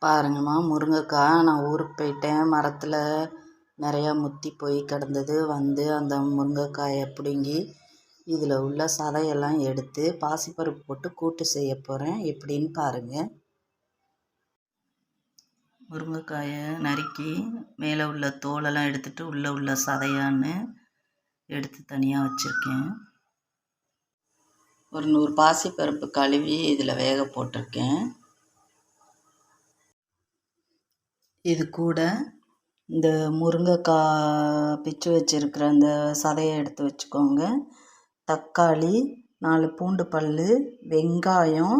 பாருங்கம்மா, முருங்கைக்காய் நான் ஊருக்கு போயிட்டேன். மரத்தில் நிறையா முற்றி போய் கிடந்தது. அந்த முருங்கைக்காயை பிடுங்கி இதில் உள்ள சதையெல்லாம் எடுத்து பாசிப்பருப்பு போட்டு கூட்டு செய்ய போகிறேன். எப்படின்னு பாருங்கள். முருங்கைக்காயை நறுக்கி மேலே உள்ள தோலெல்லாம் எடுத்துட்டு உள்ளே உள்ள சதையான்னு எடுத்து தனியாக வச்சுருக்கேன். ஒரு 100 பாசிப்பருப்பு கழுவி இதில் வேக போட்டிருக்கேன். இது கூட இந்த முருங்கைக்காய் பிச்சு வச்சுருக்கிற அந்த சதையை எடுத்து வச்சுக்கோங்க. தக்காளி, 4 பூண்டு பல், வெங்காயம்,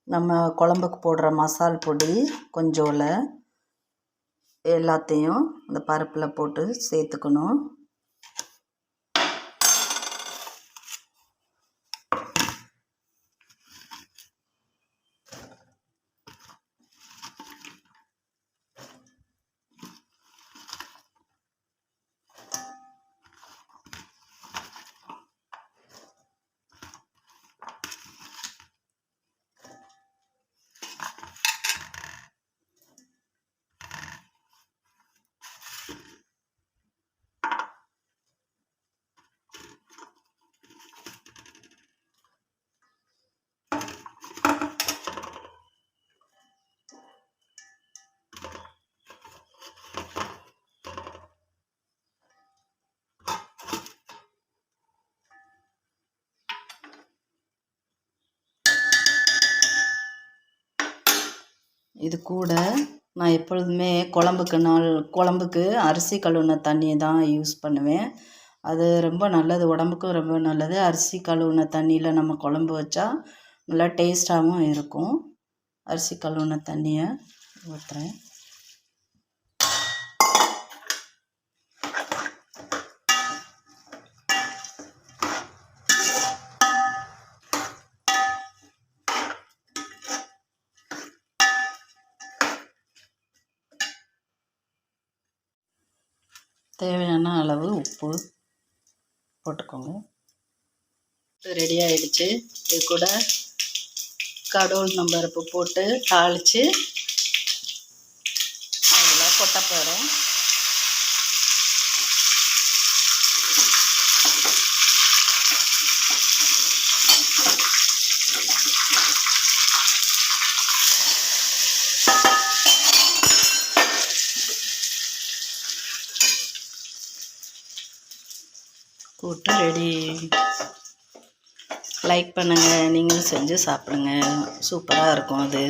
நம்ம குழம்புக்கு போடுற மசால் பொடி கொஞ்சோல எல்லாத்தையும் இந்த பருப்பில் போட்டு சேர்த்துக்கணும். இது கூட நான் எப்பொழுதுமே குழம்புக்கு அரிசி கழுவுன தண்ணியை தான் யூஸ் பண்ணுவேன். அது ரொம்ப நல்லது, உடம்புக்கும் ரொம்ப நல்லது. அரிசி கழுவுன தண்ணியில் நம்ம குழம்பு வச்சா நல்லா டேஸ்ட்டாகவும் இருக்கும். அரிசி கழுவுன தண்ணியை ஊற்றுறேன். தேவையான அளவு உப்பு போட்டுக்கோங்க. ரெடி ஆகிடுச்சு. இது கூட கடவுள் பருப்பு போட்டு தாளித்து அதில் கொட்ட போகிறேன். கூட்டு ரெடி. லைக் பண்ணுங்கள், நீங்களும் செஞ்சு சாப்பிடுங்க. சூப்பராக இருக்கும் அது.